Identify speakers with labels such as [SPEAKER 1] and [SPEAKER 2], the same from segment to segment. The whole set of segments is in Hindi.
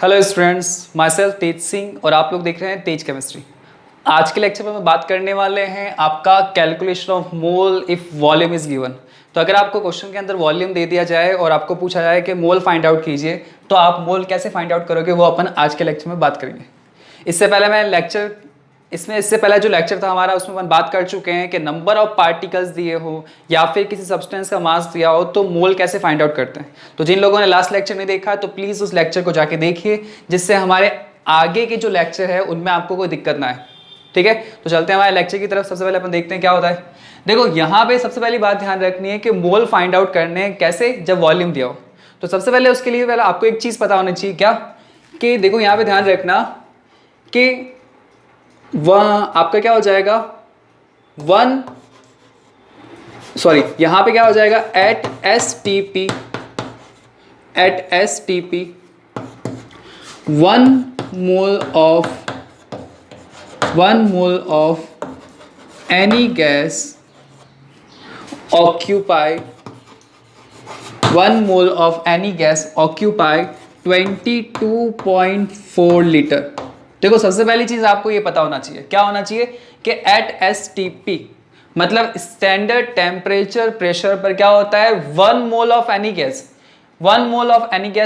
[SPEAKER 1] हेलो स्टूडेंट्स, माई सेल्फ तेज सिंह और आप लोग देख रहे हैं तेज केमिस्ट्री। आज के लेक्चर में हम बात करने वाले हैं आपका calculation of mole if volume is given. तो अगर आपको क्वेश्चन के अंदर वॉल्यूम दे दिया जाए और आपको पूछा जाए कि मोल फाइंड आउट कीजिए, तो आप मोल कैसे फाइंड आउट करोगे वो अपन आज के लेक्चर में बात करेंगे। इससे पहले जो लेक्चर था हमारा, उसमें अपन बात कर चुके हैं कि नंबर ऑफ पार्टिकल्स दिए हो या फिर किसी सब्सटेंस का मास दिया हो तो मोल कैसे फाइंड आउट करते हैं। तो जिन लोगों ने लास्ट लेक्चर नहीं देखा तो प्लीज़ उस लेक्चर को जाके देखिए, जिससे हमारे आगे के जो लेक्चर है उनमें आपको कोई दिक्कत ना आए। ठीक है, तो चलते हैं हमारे लेक्चर की तरफ। सबसे पहले अपन देखते हैं क्या होता है। देखो, यहाँ पे सबसे पहली बात ध्यान रखनी है कि मोल फाइंड आउट करने कैसे, जब वॉल्यूम दिया हो। तो सबसे पहले उसके लिए पहले आपको एक चीज़ पता होनी चाहिए, क्या कि देखो यहाँ पे ध्यान रखना कि वह आपका क्या हो जाएगा यहां पे क्या हो जाएगा, at S T P 1 mole of any gas occupy 22.4 litre. देखो, सबसे पहली चीज आपको ये पता होना चाहिए, क्या होना चाहिए कि एट एसटीपी मतलब स्टैंडर्ड टेम्परेचर प्रेशर पर क्या होता है, 1 मोल ऑफ एनी गैस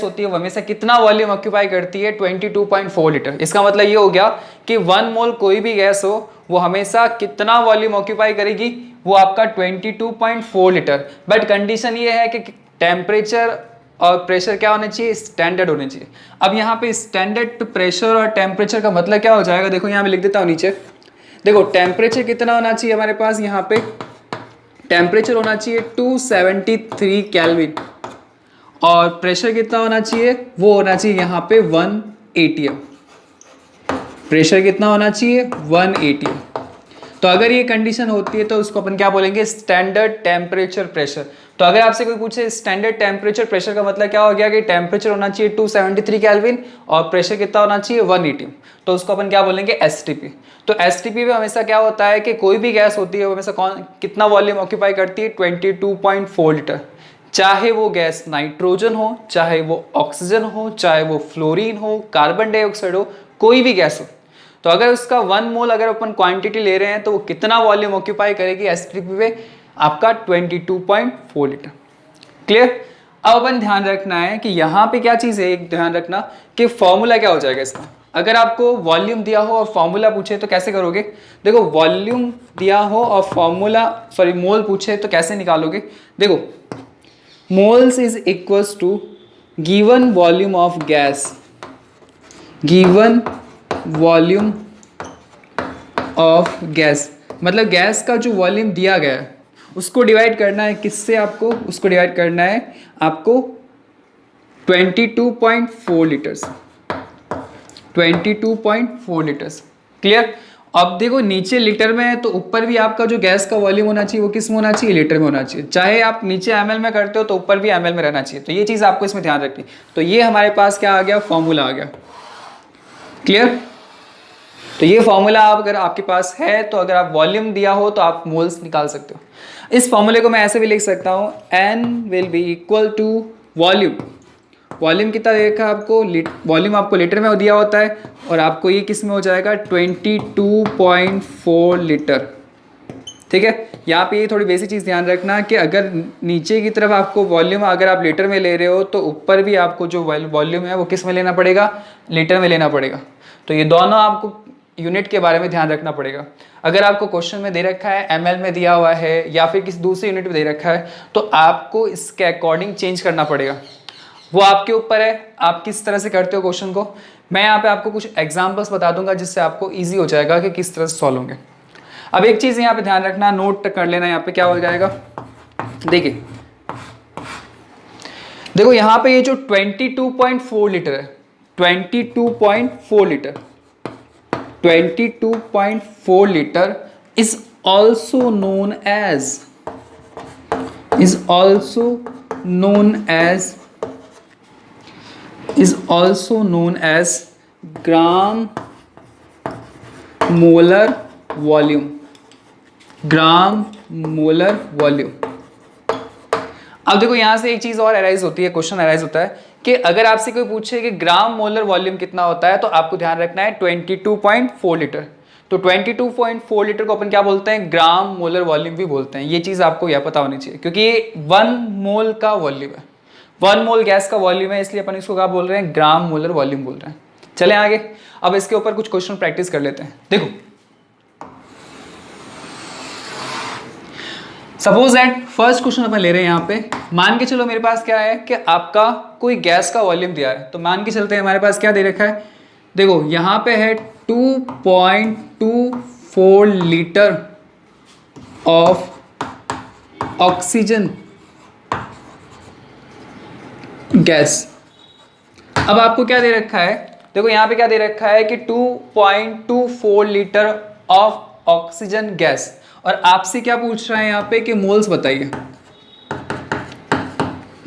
[SPEAKER 1] होती है, वो हमेशा कितना वॉल्यूम ऑक्यूपाई करती है, 22.4 लीटर। इसका मतलब ये हो गया कि 1 मोल कोई भी गैस हो वो हमेशा कितना वॉल्यूम ऑक्यूपाई करेगी, वो आपका 22.4 लीटर। बट कंडीशन ये है कि टेम्परेचर और प्रेशर क्या होने चाहिए, स्टैंडर्ड होने चाहिए। अब यहाँ पे स्टैंडर्ड प्रेशर और टेम्परेचर का मतलब क्या हो जाएगा, देखो यहाँ पे लिख देता हूँ नीचे। देखो, टेम्परेचर कितना होना चाहिए हमारे पास, यहाँ पे टेम्परेचर होना चाहिए 273 केल्विन और प्रेशर कितना होना चाहिए, वो होना चाहिए यहाँ पे 1 atm। प्रेशर कितना होना चाहिए, 1 atm। तो अगर ये कंडीशन होती है तो उसको अपन क्या बोलेंगे, स्टैंडर्ड टेम्परेचर प्रेशर। तो अगर आपसे कोई पूछे स्टैंडर्ड टेम्परेचर प्रेशर का मतलब क्या हो गया कि टेम्परेचर होना चाहिए 273 केल्विन और प्रेशर कितना होना चाहिए, 1 atm। तो उसको अपन क्या बोलेंगे, एसटीपी। तो एसटीपी में हमेशा क्या होता है कि कोई भी गैस होती है वो हमेशा कितना वॉल्यूम ऑक्यूपाई करती है, 22.4 लीटर। चाहे वो गैस नाइट्रोजन हो, चाहे वो ऑक्सीजन हो, चाहे वो फ्लोरीन हो, कार्बन डाइऑक्साइड हो, कोई भी गैस हो। तो अगर उसका 1 मोल अगर अपन क्वांटिटी ले रहे हैं तो वो कितना वॉल्यूम ऑक्यूपाई करेगी एसटीपी पे, आपका 22.4 लीटर। क्लियर। अब अपन ध्यान रखना है कि यहाँ पे क्या चीज़ है, एक ध्यान रखना कि फॉर्मूला क्या हो जाएगा इसका। अगर आपको वॉल्यूम दिया हो और फॉर्मूला पूछे तो कैसे करोगे। देखो, वॉल्यूम दिया हो और मोल पूछे तो कैसे निकालोगे। देखो, moles is equals to given volume of gas, मतलब गैस का जो वॉल्यूम दिया गया है उसको डिवाइड करना है किससे, आपको उसको डिवाइड करना है आपको 22.4 लीटर्स, 22.4 लीटर्स। क्लियर। अब देखो, नीचे लीटर में है तो ऊपर भी आपका जो गैस का वॉल्यूम होना चाहिए वो किस में होना चाहिए, लीटर में होना चाहिए। चाहे आप नीचे ml में करते हो तो ऊपर भी ml में रहना चाहिए। तो ये चीज़ आपको इसमें ध्यान रखनी। तो ये हमारे पास क्या आ गया, फॉर्मूला आ गया। क्लियर। तो ये फॉर्मूला अगर आपके पास है तो अगर आप वॉल्यूम दिया हो तो आप मोल्स निकाल सकते हो। इस फॉर्मूले को मैं ऐसे भी लिख सकता हूँ, N will be equal to volume कितना देखा आपको, वॉल्यूम आपको लीटर में दिया होता है और आपको ये किस में हो जाएगा, 22.4 लीटर। ठीक है। यहाँ पे ये थोड़ी बेसिक चीज़ ध्यान रखना कि अगर नीचे की तरफ आपको वॉल्यूम अगर आप लीटर में ले रहे हो तो ऊपर भी आपको जो वॉल्यूम है वो किस में लेना पड़ेगा, लीटर में लेना पड़ेगा। तो ये दोनों आपको यूनिट के बारे में ध्यान रखना पड़ेगा। अगर आपको क्वेश्चन में दे रखा है ml में दिया हुआ है या फिर किसी दूसरे यूनिट में दे रखा है तो आपको इसके अकॉर्डिंग चेंज करना पड़ेगा। वो आपके ऊपर है, आप किस तरह से करते हो क्वेश्चन को। मैं यहाँ पे आपको कुछ एग्जांपल्स बता दूंगा जिससे आपको इजी हो जाएगा कि किस तरह से सॉल्व होंगे। अब एक चीज़ यहाँ पे ध्यान रखना, नोट कर लेना, यहाँ पे क्या हो जाएगा। देखो यहाँ पे ये जो 22.4 लीटर है, 22.4 litre is also known as gram molar volume. अब देखो यहाँ से एक चीज़ और अराइज होती है, क्वेश्चन अराइज होता है कि अगर आपसे कोई पूछे कि ग्राम मोलर वॉल्यूम कितना होता है, तो आपको ध्यान रखना है 22.4 लीटर। तो 22.4 लीटर को अपन क्या बोलते हैं, ग्राम मोलर वॉल्यूम भी बोलते हैं। ये चीज़ आपको यह पता होनी चाहिए, क्योंकि ये 1 मोल का वॉल्यूम है, 1 मोल गैस का वॉल्यूम है, इसलिए अपन इसको क्या बोल रहे हैं, ग्राम मोलर वॉल्यूम बोल रहे हैं। चलें आगे, अब इसके ऊपर कुछ क्वेश्चन प्रैक्टिस कर लेते हैं। देखो सपोज दैट फर्स्ट क्वेश्चन अपन ले रहे हैं यहाँ पे, मान के चलो मेरे पास क्या है कि आपका कोई गैस का वॉल्यूम दिया है। तो मान के चलते हैं हमारे पास क्या दे रखा है, देखो यहाँ पे है 2.24 लीटर ऑफ ऑक्सीजन गैस। अब आपको क्या दे रखा है, देखो यहाँ पे क्या दे रखा है कि 2.24 लीटर ऑफ ऑक्सीजन गैस, और आपसे क्या पूछ रहा है यहाँ पे कि मोल्स बताइए।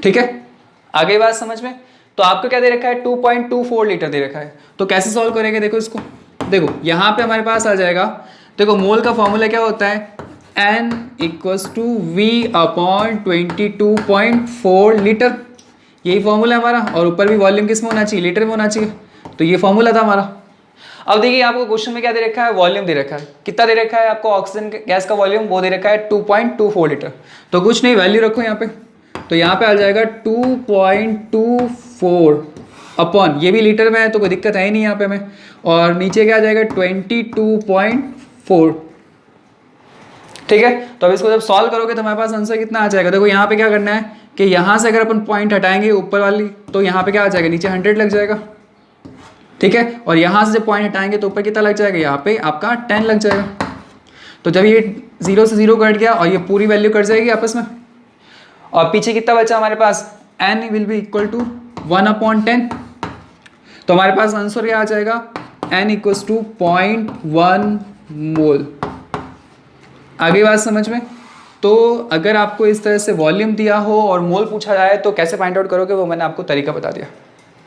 [SPEAKER 1] ठीक है, आगे बात समझ में। तो आपको क्या दे रखा है, 2.24 लीटर दे रखा है। तो कैसे सॉल्व करेंगे, देखो इसको, देखो यहाँ पे हमारे पास आ जाएगा, देखो मोल का फॉर्मूला क्या होता है, N = V/22.4 लीटर, यही फॉर्मूला है हमारा। और ऊपर भी वॉल्यूम किस में होना चाहिए, लीटर में होना चाहिए। तो ये फॉर्मूला था हमारा। अब देखिए आपको क्वेश्चन में क्या दे रखा है, वॉल्यूम दे रखा है। कितना दे रखा है आपको ऑक्सीजन गैस का वॉल्यूम, वो दे रखा है 2.24 लीटर। तो कुछ नहीं, वैल्यू रखो यहाँ पे। तो यहाँ पे आ जाएगा 2.24 अपॉन, ये भी लीटर में है तो कोई दिक्कत है ही नहीं यहाँ पे हमें। और नीचे क्या आ जाएगा 22.4। ठीक है, तो अब इसको जब सॉल्व करोगे तो हमारे पास आंसर कितना आ जाएगा। देखो यहाँ पे क्या करना है कि यहाँ से अगर अपन पॉइंट हटाएंगे ऊपर वाली, तो यहाँ पे क्या आ जाएगा, नीचे 100 लग जाएगा। ठीक है, और यहाँ से जब पॉइंट हटाएंगे तो ऊपर कितना लग जाएगा, यहाँ पे आपका 10 लग जाएगा। तो जब ये 0 से 0 कट गया और ये पूरी वैल्यू कट जाएगी आपस में, और पीछे कितना बचा हमारे पास, n will be equal to 1/10। तो हमारे पास आंसर क्या आ जाएगा, n = 0.1 मोल। आगे बात समझ में। तो अगर आपको इस तरह से वॉल्यूम दिया हो और मोल पूछा जाए तो कैसे फाइंड आउट करोगे, वो मैंने आपको तरीका बता दिया।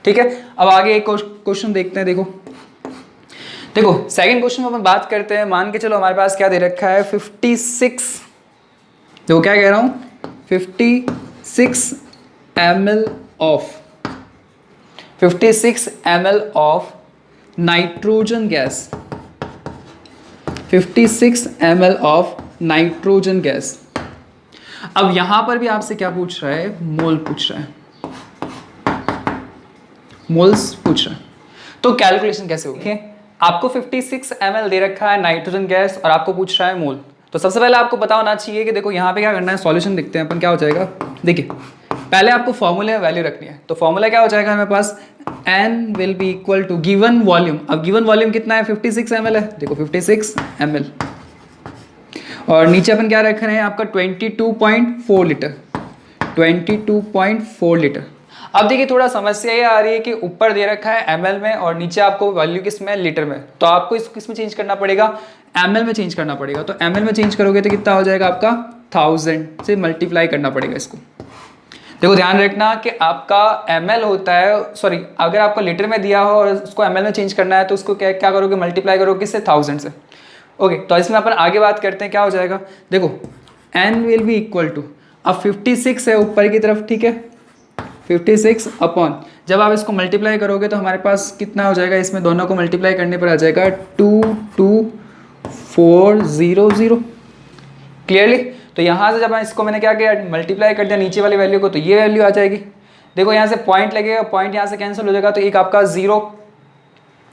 [SPEAKER 1] ठीक है, अब आगे एक क्वेश्चन देखते हैं। देखो सेकंड क्वेश्चन में अपन बात करते हैं। मान के चलो हमारे पास क्या दे रखा है, 56, देखो क्या कह रहा हूँ, 56 ml of nitrogen gas, 56 ml of nitrogen gas. अब यहां पर भी आपसे क्या पूछ रहा है, मोल पूछ रहा है, मोल्स पूछ रहा है। तो कैलकुलेशन कैसे होगी, आपको 56 ml दे रखा है नाइट्रोजन गैस और आपको पूछ रहा है मोल। तो सबसे पहले आपको पता होना चाहिए कि देखो यहाँ पे क्या करना है, सॉल्यूशन देखते हैं अपन क्या हो जाएगा। देखिए पहले आपको फॉर्मूले में वैल्यू रखनी है। तो फॉर्मूला क्या हो जाएगा हमारे पास, n will be equal to given volume. अब गिवन वॉल्यूम कितना है, 56 ml है। देखो 56 ml, और नीचे अपन क्या रख रहे हैं आपका 22.4 लीटर, 22.4 लीटर। अब देखिए थोड़ा समस्या ये आ रही है कि ऊपर दे रखा है ml में और नीचे आपको वैल्यू किस में, लीटर में। तो आपको इसको किस में चेंज करना पड़ेगा, ml में चेंज करना पड़ेगा। तो ml में चेंज करोगे तो कितना हो जाएगा आपका, 1000 से मल्टीप्लाई करना पड़ेगा इसको। देखो ध्यान रखना कि आपका ml होता है, सॉरी अगर आपको लीटर में दिया हो और उसको ml में चेंज करना है तो उसको क्या करोगे, मल्टीप्लाई करोगे किससे, 1000 से। ओके, तो इसमें अपन आगे बात करते हैं क्या हो जाएगा। देखो n will be equal to, अब 56 है ऊपर की तरफ, ठीक है, 56 अपॉन, जब आप इसको मल्टीप्लाई करोगे तो हमारे पास कितना हो जाएगा, इसमें दोनों को मल्टीप्लाई करने पर आ जाएगा 22400। क्लियरली। तो यहाँ से जब इसको मैंने क्या किया, मल्टीप्लाई कर दिया नीचे वाली वैल्यू को, तो ये वैल्यू आ जाएगी। देखो यहाँ से पॉइंट लगेगा, पॉइंट यहाँ से कैंसिल हो जाएगा, तो एक आपका 0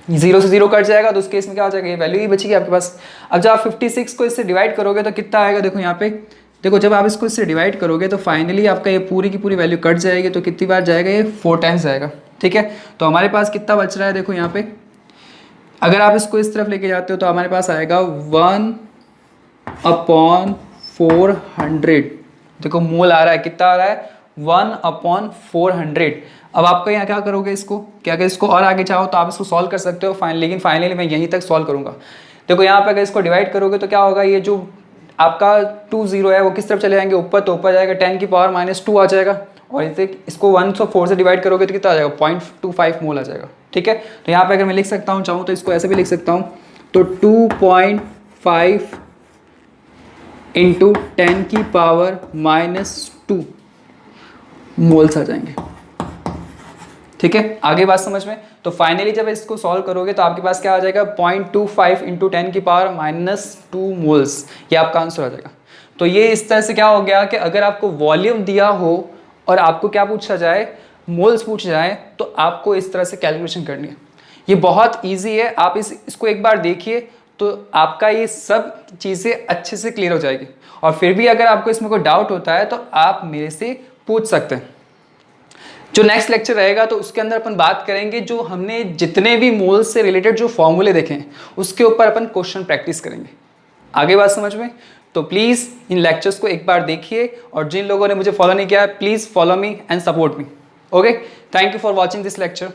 [SPEAKER 1] से 0 कट जाएगा, तो उसके इसमें क्या हो जाएगा, ये वैल्यू ही बचेगी आपके पास। अब जब आप 56 को इससे डिवाइड करोगे तो कितना आएगा, देखो यहाँ पे, देखो जब आप इसको इससे डिवाइड करोगे तो फाइनली आपका ये पूरी की पूरी वैल्यू कट जाएगी। तो कितनी बार जाएगा, ये 4 टाइम्स जाएगा। ठीक है, तो हमारे पास कितना बच रहा है, देखो यहाँ पे अगर आप इसको इस तरफ लेके जाते हो तो हमारे पास आएगा 1/400। देखो मोल आ रहा है, कितना आ रहा है, 1/400। अब आपको यहाँ क्या करोगे, इसको क्या, अगर इसको और आगे चाहो तो आप इसको सॉल्व कर सकते हो लेकिन फाइनली मैं यहीं तक सॉल्व करूँगा। देखो यहाँ पे अगर इसको डिवाइड करोगे तो क्या होगा, ये जो आपका 20 है वो किस तरफ चले जाएंगे, ऊपर, तो ऊपर जाएगा 10 की पावर -2 आ जाएगा। और इसको 1/4 से डिवाइड करोगे तो कितना आ जाएगा, 0.25 मोल आ जाएगा। ठीक है, तो यहाँ पे अगर मैं लिख सकता हूँ, चाहूँ तो इसको ऐसे भी लिख सकता हूँ, तो 2.5 × 10 की पावर -2 मोल्स आ जाएंगे। ठीक है, आगे बात समझ में। तो फाइनली जब इसको सॉल्व करोगे तो आपके पास क्या आ जाएगा, 0.25 इंटू 10⁻⁻2 मोल्स, ये आपका आंसर आ जाएगा। तो ये इस तरह से क्या हो गया कि अगर आपको वॉल्यूम दिया हो और आपको क्या पूछा जाए, मोल्स पूछ जाए, तो आपको इस तरह से कैलकुलेशन करनी है। ये बहुत ईजी है, आप इसको एक बार देखिए तो आपका ये सब चीज़ें अच्छे से क्लियर हो जाएगी। और फिर भी अगर आपको इसमें कोई डाउट होता है तो आप मेरे से पूछ सकते हैं। जो नेक्स्ट लेक्चर रहेगा तो उसके अंदर अपन बात करेंगे, जो हमने जितने भी मोल्स से रिलेटेड जो फॉर्मूले देखे हैं उसके ऊपर अपन क्वेश्चन प्रैक्टिस करेंगे। आगे बात समझ में। तो प्लीज़ इन लेक्चर्स को एक बार देखिए, और जिन लोगों ने मुझे फॉलो नहीं किया please follow me and support me. Okay, thank you for watching this lecture.